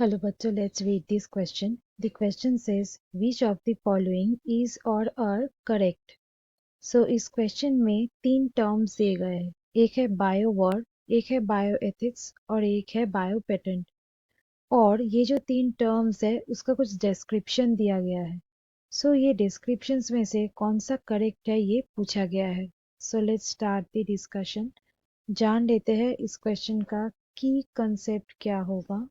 Hello, bachcho. Let's read this question. The question says, which of the following is or are correct? So इस question में तीन terms दिए गए हैं। एक है बायो वॉर, एक है बायो एथिक्स और एक है बायो पेटेंट। और ये जो तीन टर्म्स है उसका कुछ डिस्क्रिप्शन दिया गया है। सो ये डिस्क्रिप्शंस में से कौन सा करेक्ट है ये पूछा गया है। So let's start the discussion. जान लेते हैं इस क्वेश्चन का की कंसेप्ट क्या होगा।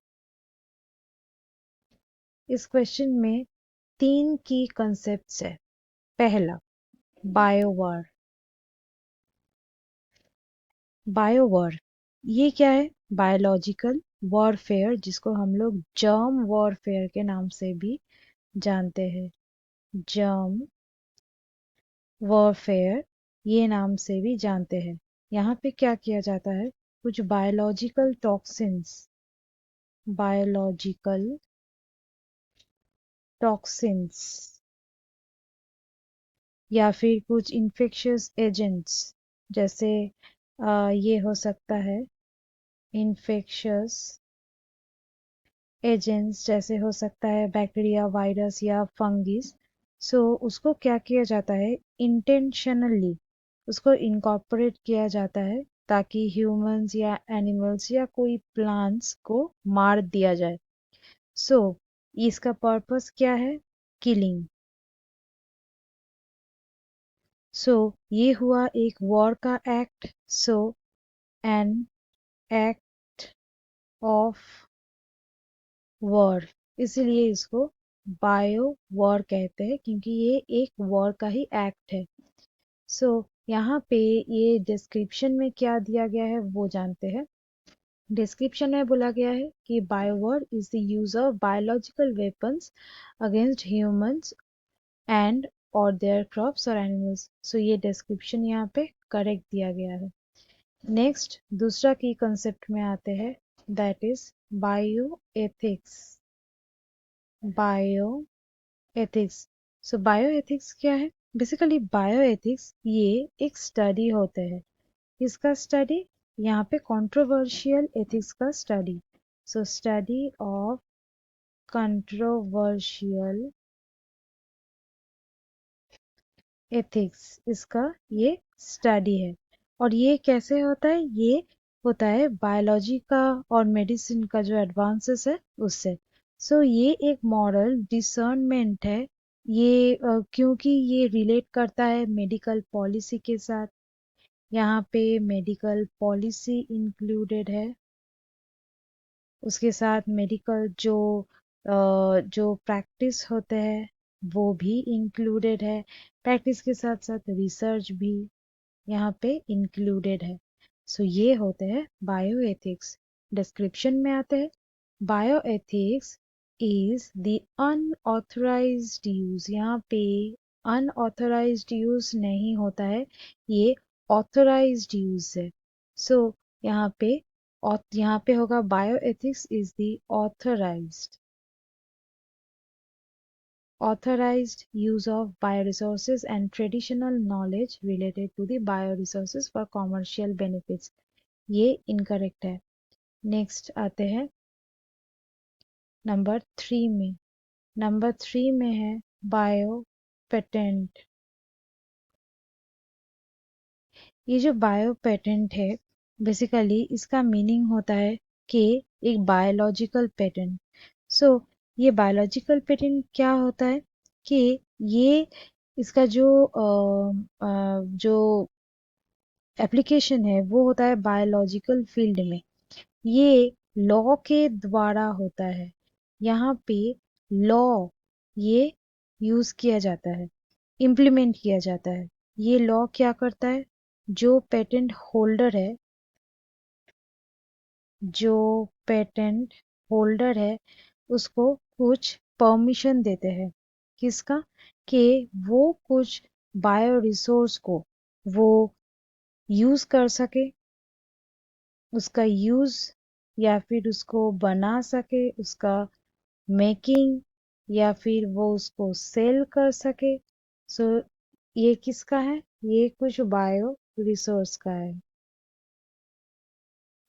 इस क्वेश्चन में तीन की कंसेप्ट्स है। पहला, बायोवार। बायोवार ये क्या है? बायोलॉजिकल वॉरफेयर, जिसको हम लोग जर्म वॉरफेयर के नाम से भी जानते हैं। जर्म वॉरफेयर ये नाम से भी जानते हैं। यहाँ पे क्या किया जाता है? कुछ बायोलॉजिकल टॉक्सिन्स, बायोलॉजिकल टॉक्सिन्स या फिर कुछ इन्फेक्शियस एजेंट्स, जैसे ये हो सकता है इन्फेक्शियस एजेंट्स, जैसे हो सकता है बैक्टीरिया, वायरस या फंगिस। सो उसको क्या किया जाता है? इंटेंशनली उसको इनकॉर्पोरेट किया जाता है ताकि ह्यूमंस या एनिमल्स या कोई प्लांट्स को मार दिया जाए। सो इसका पर्पस क्या है? किलिंग। सो ये हुआ एक वॉर का act. So an act of war, इसीलिए इसको बायो वॉर कहते हैं, क्योंकि ये एक वॉर का ही एक्ट है। सो यहाँ पे ये डिस्क्रिप्शन में क्या दिया गया है वो जानते हैं। डिस्क्रिप्शन में बोला गया है कि bio war is the use of biological weapons against humans and और देयर क्रॉप्स और एनिमल्स। सो ये डिस्क्रिप्शन यहाँ पे करेक्ट दिया गया है। नेक्स्ट, दूसरा की कंसेप्ट में आते हैं, that is bio ethics. Bio ethics. So bioethics क्या है? बेसिकली बायोएथिक्स ये एक स्टडी होते हैं। इसका स्टडी, यहाँ पे कंट्रोवर्शियल एथिक्स का study. So study of controversial ethics, इसका ये स्टडी है। और ये कैसे होता है? ये होता है बायोलॉजी का और मेडिसिन का जो एडवांसेस है उससे। सो ये एक मॉरल डिसर्नमेंट है। ये क्योंकि ये रिलेट करता है मेडिकल पॉलिसी के साथ। यहाँ पे मेडिकल पॉलिसी इंक्लूडेड है, उसके साथ मेडिकल जो प्रैक्टिस होते हैं वो भी इंक्लूडेड है। प्रैक्टिस के साथ साथ रिसर्च भी यहाँ पे इंक्लूडेड है। सो ये होते हैं बायोएथिक्स। डिस्क्रिप्शन में आते हैं, bioethics is the unauthorised use. यहाँ पे अनऑथराइज्ड यूज नहीं होता है, ये ऑथराइज्ड यूज है। सो यहाँ पे यहाँ पे होगा bioethics is the authorized use of bioresources and traditional knowledge related to the bioresources for commercial benefits। ये इनकरेक्ट है। नेक्स्ट आते हैं नंबर 3 में। नंबर 3 में है बायो पेटेंट। ये जो बायो पेटेंट है, बेसिकली इसका मीनिंग होता है कि एक बायोलॉजिकल पेटेंट। सो ये बायोलॉजिकल पेटेंट क्या होता है कि ये इसका जो एप्लीकेशन है वो होता है बायोलॉजिकल फील्ड में। ये लॉ के द्वारा होता है। यहाँ पे लॉ ये यूज किया जाता है, इम्प्लीमेंट किया जाता है। ये लॉ क्या करता है? जो पेटेंट होल्डर है, जो पेटेंट होल्डर है उसको कुछ परमिशन देते हैं। किसका? कि वो कुछ बायो रिसोर्स को वो यूज कर सके, उसका यूज या फिर उसको बना सके, उसका मेकिंग, या फिर वो उसको सेल कर सके। सो ये किसका है? ये कुछ बायो रिसोर्स का है।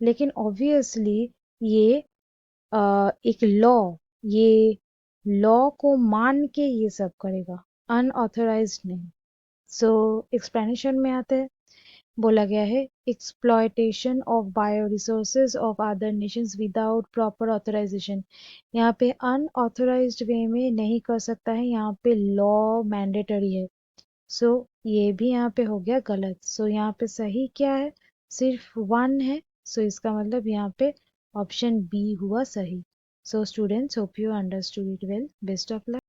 लेकिन ऑब्वियसली ये एक लॉ, ये लॉ को मान के ये सब करेगा, अनऑथराइज्ड नहीं। सो एक्सप्लेनेशन में आते हैं, बोला गया है exploitation of bio resources of other nations without proper authorisation. यहाँ पे अनऑथराइज्ड वे में नहीं कर सकता है, यहाँ पे लॉ मैंडेटरी है। सो ये भी यहाँ पे हो गया गलत। सो यहाँ पे सही क्या है, सिर्फ वन है। सो इसका मतलब यहाँ पे ऑप्शन बी हुआ सही। So students, hope you understood it well. Best of luck.